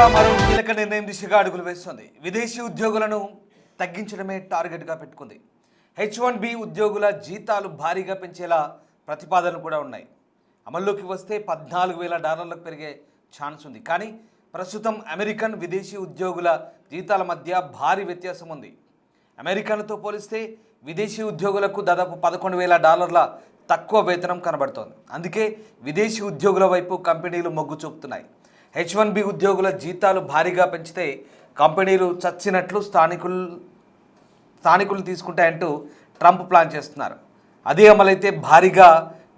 America మరో కీలక నిర్ణయం దిశగా అడుగులు వేస్తోంది. విదేశీ ఉద్యోగులను తగ్గించడమే టార్గెట్గా పెట్టుకుంది. H1B ఉద్యోగుల జీతాలు భారీగా పెంచేలా ప్రతిపాదనలు కూడా ఉన్నాయి. అమల్లోకి వస్తే $14,000 పెరిగే ఛాన్స్ ఉంది. కానీ ప్రస్తుతం అమెరికన్ విదేశీ ఉద్యోగుల జీతాల మధ్య భారీ వ్యత్యాసం ఉంది. అమెరికన్తో పోలిస్తే విదేశీ ఉద్యోగులకు దాదాపు $11,000 తక్కువ వేతనం కనబడుతోంది. అందుకే విదేశీ ఉద్యోగుల వైపు కంపెనీలు మొగ్గు చూపుతున్నాయి. H1B ఉద్యోగుల జీతాలు భారీగా పెంచితే కంపెనీలు చచ్చినట్లు స్థానికులు తీసుకుంటాయంటూ ట్రంప్ ప్లాన్ చేస్తున్నారు. అదే అమలైతే భారీగా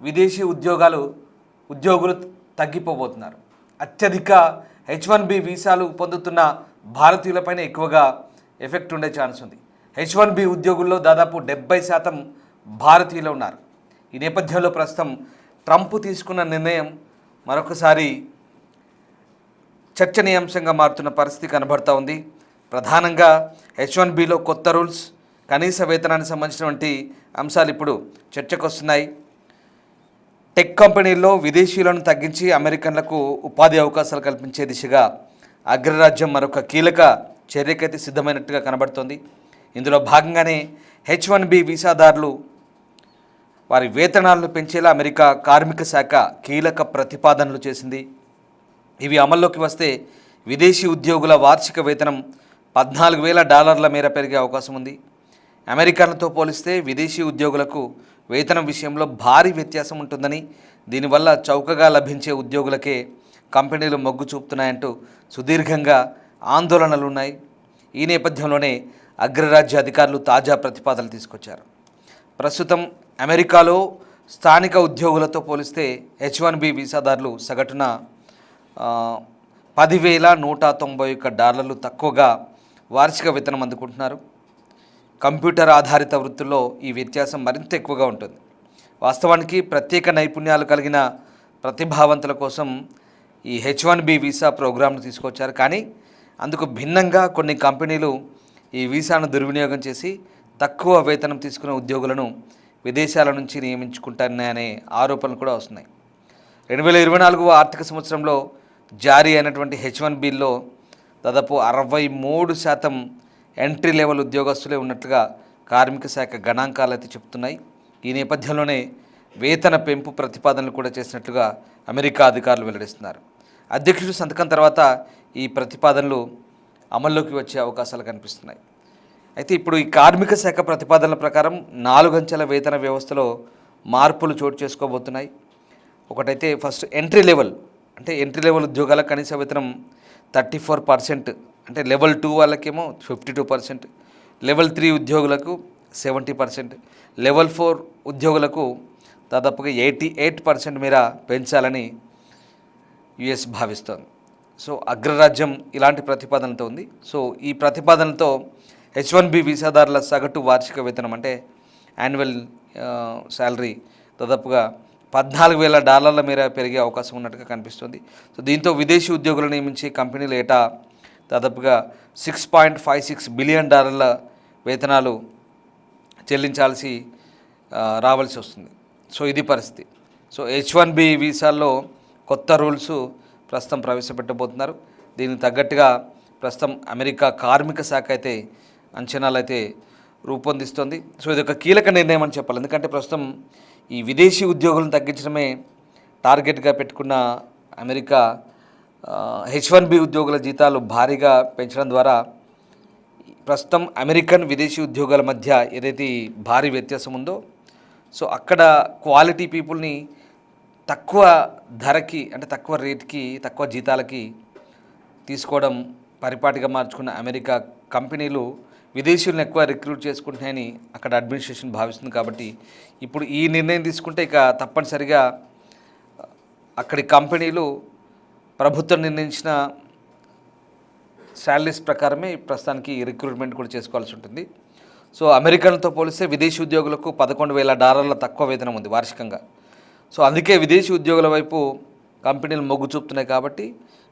విదేశీ ఉద్యోగులు తగ్గిపోబోతున్నారు. అత్యధిక H1B వీసాలు పొందుతున్న భారతీయులపైన ఎక్కువగా ఎఫెక్ట్ ఉండే ఛాన్స్ ఉంది. H1B ఉద్యోగుల్లో దాదాపు 70% భారతీయులు ఉన్నారు. ఈ నేపథ్యంలో ప్రస్తుతం ట్రంప్ తీసుకున్న నిర్ణయం మరొకసారి చర్చనీయాంశంగా మారుతున్న పరిస్థితి కనబడుతూ ఉంది. ప్రధానంగా H1Bలో కొత్త రూల్స్, కనీస వేతనానికి సంబంధించినటువంటి అంశాలు ఇప్పుడు చర్చకు వస్తున్నాయి. టెక్ కంపెనీల్లో విదేశీయులను తగ్గించి అమెరికన్లకు ఉపాధి అవకాశాలు కల్పించే దిశగా అగ్రరాజ్యం మరొక కీలక చర్యకైతే సిద్ధమైనట్టుగా కనబడుతోంది. ఇందులో భాగంగానే H1B వీసాదారులు వారి వేతనాలను పెంచేలా అమెరికా కార్మిక శాఖ కీలక ప్రతిపాదనలు చేసింది. ఇవి అమల్లోకి వస్తే విదేశీ ఉద్యోగుల వార్షిక వేతనం $14,000 మేర పెరిగే అవకాశం ఉంది. అమెరికన్లతో పోలిస్తే విదేశీ ఉద్యోగులకు వేతనం విషయంలో భారీ వ్యత్యాసం ఉంటుందని, దీనివల్ల చౌకగా లభించే ఉద్యోగులకే కంపెనీలు మొగ్గు చూపుతున్నాయంటూ సుదీర్ఘంగా ఆందోళనలు ఉన్నాయి. ఈ నేపథ్యంలోనే అగ్రరాజ్య అధికారులు తాజా ప్రతిపాదనలు తీసుకొచ్చారు. ప్రస్తుతం అమెరికాలో స్థానిక ఉద్యోగులతో పోలిస్తే H1B వీసాదారులు సగటున $10,191 తక్కువగా వార్షిక వేతనం అందుకుంటున్నారు. కంప్యూటర్ ఆధారిత వృత్తుల్లో ఈ వ్యత్యాసం మరింత ఎక్కువగా ఉంటుంది. వాస్తవానికి ప్రత్యేక నైపుణ్యాలు కలిగిన ప్రతిభావంతుల కోసం ఈ H1B వీసా ప్రోగ్రాంను తీసుకొచ్చారు. కానీ అందుకు భిన్నంగా కొన్ని కంపెనీలు ఈ వీసాను దుర్వినియోగం చేసి తక్కువ వేతనం తీసుకున్న ఉద్యోగులను విదేశాల నుంచి నియమించుకుంటారనే ఆరోపణలు కూడా వస్తున్నాయి. 2024 ఆర్థిక సంవత్సరంలో జారీ అయినటువంటి H1Bలో దాదాపు 63% ఎంట్రీ లెవెల్ ఉద్యోగస్తులే ఉన్నట్లుగా కార్మిక శాఖ గణాంకాలు అయితే చెప్తున్నాయి. ఈ నేపథ్యంలోనే వేతన పెంపు ప్రతిపాదనలు కూడా చేసినట్లుగా అమెరికా అధికారులు వెల్లడిస్తున్నారు. అధ్యక్షుడు సంతకం తర్వాత ఈ ప్రతిపాదనలు అమల్లోకి వచ్చే అవకాశాలు కనిపిస్తున్నాయి. అయితే ఇప్పుడు ఈ కార్మిక శాఖ ప్రతిపాదనల ప్రకారం 4 అంచెల వేతన వ్యవస్థలో మార్పులు చోటు చేసుకోబోతున్నాయి. ఒకటైతే ఫస్ట్ ఎంట్రీ లెవెల్ ఉద్యోగాల కనీస వేతనం 34%, అంటే లెవెల్ 2 వాళ్ళకేమో 52%, లెవెల్ 3 ఉద్యోగులకు 70%, లెవెల్ 4 ఉద్యోగులకు దాదాపుగా 88% మేర పెంచాలని యుఎస్ భావిస్తోంది. సో అగ్రరాజ్యం ఇలాంటి ప్రతిపాదనతో ఉంది. సో ఈ ప్రతిపాదనతో H1B వీసాదారుల సగటు వార్షిక వేతనం అంటే యాన్యువల్ శాలరీ దాదాపుగా $14,000 మేర పెరిగే అవకాశం ఉన్నట్టుగా కనిపిస్తుంది. సో దీంతో విదేశీ ఉద్యోగులను నియమించే కంపెనీలు ఏటా దాదాపుగా $6.56 బిలియన్ వేతనాలు చెల్లించాల్సి రావాల్సి వస్తుంది. సో ఇది పరిస్థితి. సో H1B వీసాల్లో కొత్త రూల్స్ ప్రస్తుతం ప్రవేశపెట్టబోతున్నారు. దీనికి తగ్గట్టుగా ప్రస్తుతం అమెరికా కార్మిక శాఖ అయితే అంచనాలు అయితే రూపొందిస్తుంది. సో ఇది ఒక కీలక నిర్ణయం అని చెప్పాలి. ఎందుకంటే ప్రస్తుతం ఈ విదేశీ ఉద్యోగులను తగ్గించడమే టార్గెట్గా పెట్టుకున్న అమెరికా H1B ఉద్యోగుల జీతాలు భారీగా పెంచడం ద్వారా ప్రస్తుతం అమెరికన్ విదేశీ ఉద్యోగాల మధ్య ఏదైతే భారీ వ్యత్యాసం ఉందో, సో అక్కడ క్వాలిటీ పీపుల్ని తక్కువ ధరకి, అంటే తక్కువ రేట్కి, తక్కువ జీతాలకి తీసుకోవడం పరిపాటిగా మార్చుకున్న అమెరికా కంపెనీలు విదేశీయులను ఎక్కువ రిక్రూట్ చేసుకుంటున్నాయని అక్కడ అడ్మినిస్ట్రేషన్ భావిస్తుంది. కాబట్టి ఇప్పుడు ఈ నిర్ణయం తీసుకుంటే ఇక తప్పనిసరిగా అక్కడి కంపెనీలు ప్రభుత్వం నిర్ణయించిన శాలరీస్ ప్రకారమే ప్రస్తుతానికి రిక్రూట్మెంట్ కూడా చేసుకోవాల్సి ఉంటుంది. సో అమెరికన్లతో పోలిస్తే విదేశీ ఉద్యోగులకు $11,000 తక్కువ వేతనం ఉంది వార్షికంగా. సో అందుకే విదేశీ ఉద్యోగుల వైపు కంపెనీలు మొగ్గు చూపుతున్నాయి. కాబట్టి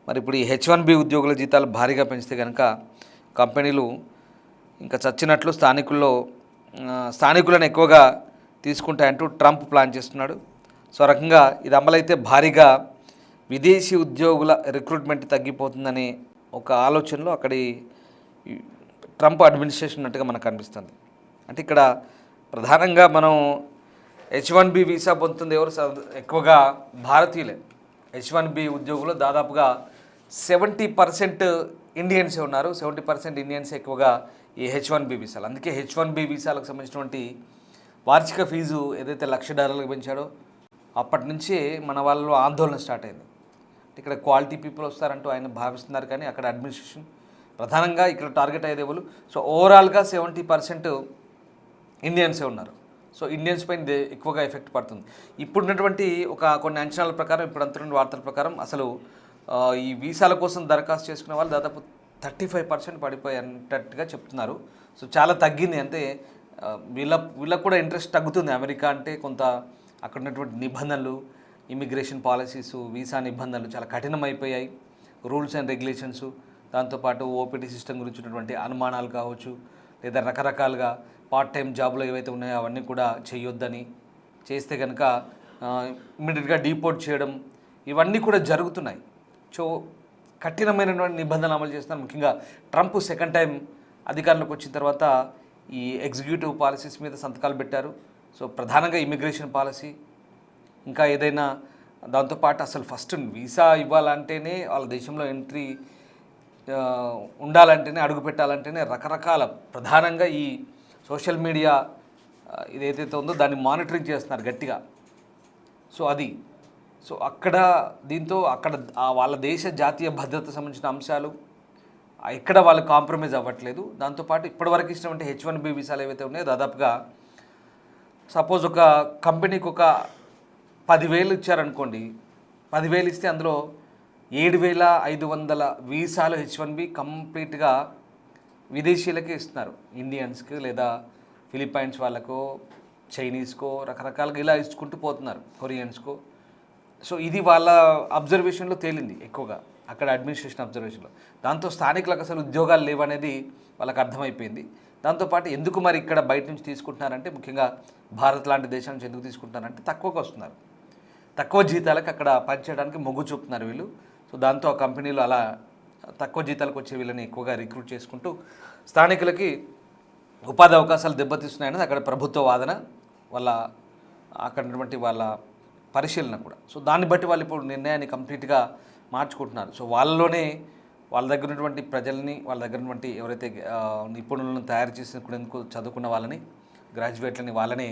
మరి ఇప్పుడు ఈ H1B ఉద్యోగుల జీతాలు భారీగా పెంచితే కనుక కంపెనీలు ఇంకా చచ్చినట్లు స్థానికులను ఎక్కువగా తీసుకుంటాయంటూ ట్రంప్ ప్లాన్ చేస్తున్నాడు. సో రకంగా ఇది అమలైతే భారీగా విదేశీ ఉద్యోగుల రిక్రూట్మెంట్ తగ్గిపోతుందనే ఒక ఆలోచనలో అక్కడి ఈ ట్రంప్ అడ్మినిస్ట్రేషన్ ఉన్నట్టుగా మనకు కనిపిస్తుంది. అంటే ఇక్కడ ప్రధానంగా మనం H1B వీసా పొందుతుంది ఎవరు ఎక్కువగా భారతీయులే. H1B ఉద్యోగులు దాదాపుగా 70% ఇండియన్సే ఉన్నారు. 70% ఇండియన్స్ ఎక్కువగా ఈ H1B వీసాలు. అందుకే H1B వీసాలకు సంబంధించినటువంటి వార్షిక ఫీజు ఏదైతే $1,00,000 పెంచాడో అప్పటి నుంచే మన వాళ్ళలో ఆందోళన స్టార్ట్ అయింది. ఇక్కడ క్వాలిటీ పీపుల్ వస్తారంటూ ఆయన భావిస్తున్నారు, కానీ అక్కడ అడ్మినిస్ట్రేషన్ ప్రధానంగా ఇక్కడ టార్గెట్ అయ్యేది ఎవరు. సో ఓవరాల్గా 70% ఇండియన్సే ఉన్నారు. సో ఇండియన్స్ పైన ఎక్కువగా ఎఫెక్ట్ పడుతుంది. ఇప్పుడున్నటువంటి కొన్ని అంచనాల ప్రకారం, ఇప్పుడు అంతున్న వార్తల ప్రకారం అసలు ఈ వీసాల కోసం దరఖాస్తు చేసుకునే వాళ్ళు దాదాపు 35% పడిపోయేటట్టుగా చెప్తున్నారు. సో చాలా తగ్గింది. అంటే వీళ్ళకు కూడా ఇంట్రెస్ట్ తగ్గుతుంది. అమెరికా అంటే కొంత అక్కడ ఉన్నటువంటి నిబంధనలు, ఇమిగ్రేషన్ పాలసీసు, వీసా నిబంధనలు చాలా కఠినమైపోయాయి. రూల్స్ అండ్ రెగ్యులేషన్స్, దాంతోపాటు ఓపీటీ సిస్టమ్ గురించి ఉన్నటువంటి అనుమానాలు కావచ్చు, లేదా రకరకాలుగా పార్ట్ టైం జాబ్లో ఏవైతే ఉన్నాయో అవన్నీ కూడా చేయొద్దని, చేస్తే కనుక ఇమ్మీడియట్గా డీపోర్ట్ చేయడం, ఇవన్నీ కూడా జరుగుతున్నాయి. సో కఠినమైనటువంటి నిబంధనలు అమలు చేస్తున్నారు. ముఖ్యంగా ట్రంప్ సెకండ్ టైం అధికారంలోకి వచ్చిన తర్వాత ఈ ఎగ్జిక్యూటివ్ పాలసీస్ మీద సంతకాలు పెట్టారు. సో ప్రధానంగా ఇమిగ్రేషన్ పాలసీ, ఇంకా ఏదైనా దాంతోపాటు అసలు ఫస్ట్ వీసా ఇవ్వాలంటేనే, వాళ్ళ దేశంలో ఎంట్రీ ఉండాలంటేనే, అడుగు పెట్టాలంటేనే రకరకాల ప్రధానంగా ఈ సోషల్ మీడియా ఇదైతే ఉందో దాన్ని మానిటరింగ్ చేస్తున్నారు గట్టిగా. సో అది అక్కడ దీంతో అక్కడ వాళ్ళ దేశ జాతీయ భద్రత సంబంధించిన అంశాలు ఎక్కడ వాళ్ళు కాంప్రమైజ్ అవ్వట్లేదు. దాంతోపాటు ఇప్పటివరకు ఇచ్చినటువంటి H1B వీసాలు ఏవైతే ఉన్నాయో దాదాపుగా సపోజ్ ఒక కంపెనీకి ఒక 10,000 ఇచ్చారనుకోండి, 10,000 ఇస్తే అందులో 7,500 వీసాలు H1B కంప్లీట్గా విదేశీయులకే ఇస్తున్నారు. ఇండియన్స్కి లేదా ఫిలిప్పైన్స్ వాళ్ళకో, చైనీస్కో, రకరకాలుగా ఇలా ఇచ్చుకుంటూ పోతున్నారు, కొరియన్స్కో. సో ఇది వాళ్ళ అబ్జర్వేషన్లో తేలింది ఎక్కువగా, అక్కడ అడ్మినిస్ట్రేషన్ అబ్జర్వేషన్లో. దాంతో స్థానికులకు అసలు ఉద్యోగాలు లేవనేది వాళ్ళకి అర్థమైపోయింది. దాంతోపాటు ఎందుకు మరి ఇక్కడ బయట నుంచి తీసుకుంటున్నారంటే, ముఖ్యంగా భారత్ లాంటి దేశం నుంచి ఎందుకు తీసుకుంటున్నారంటే తక్కువగా వస్తున్నారు, తక్కువ జీతాలకు అక్కడ పనిచేయడానికి మొగ్గు చూపుతున్నారు వీళ్ళు. సో దాంతో ఆ కంపెనీలు అలా తక్కువ జీతాలకు వచ్చే వీళ్ళని ఎక్కువగా రిక్రూట్ చేసుకుంటూ స్థానికులకి ఉపాధి అవకాశాలు దెబ్బతీస్తున్నాయనేది అక్కడ ప్రభుత్వ వాదన, వాళ్ళ అక్కడ ఉన్నటువంటి వాళ్ళ పరిశీలన కూడా. సో దాన్ని బట్టి వాళ్ళు ఇప్పుడు నిర్ణయాన్ని కంప్లీట్గా మార్చుకుంటున్నారు. సో వాళ్ళలోనే వాళ్ళ దగ్గర ఉన్నటువంటి ప్రజల్ని, వాళ్ళ దగ్గర ఉన్నటువంటి ఎవరైతే నిపుణులను తయారు చేసేందుకు చదువుకున్న వాళ్ళని, గ్రాడ్యుయేట్లని, వాళ్ళని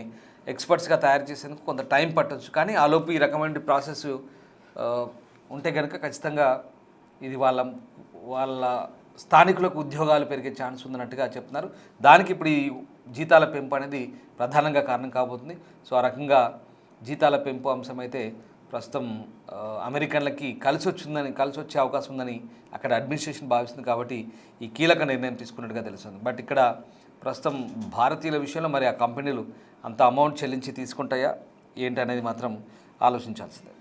ఎక్స్పర్ట్స్గా తయారు చేసేందుకు కొంత టైం పట్టవచ్చు. కానీ ఆలోపు ఈ రకమైన ప్రాసెస్ ఉంటే కనుక ఖచ్చితంగా ఇది వాళ్ళ స్థానికులకు ఉద్యోగాలు పెరిగే ఛాన్స్ ఉందన్నట్టుగా చెప్తున్నారు. దానికి ఇప్పుడు ఈ జీతాల పెంపు అనేది ప్రధానంగా కారణం కాబోతుంది. సో ఆ రకంగా జీతాల పెంపు అంశం అయితే ప్రస్తుతం అమెరికన్లకి కలిసి వచ్చే అవకాశం ఉందని అక్కడ అడ్మినిస్ట్రేషన్ భావిస్తుంది. కాబట్టి ఈ కీలక నిర్ణయం తీసుకున్నట్టుగా తెలుస్తుంది. బట్ ఇక్కడ ప్రస్తుతం భారతీయుల విషయంలో మరి ఆ కంపెనీలు అంత అమౌంట్ చెల్లించి తీసుకుంటాయా ఏంటి అనేది మాత్రం ఆలోచించాల్సిందే.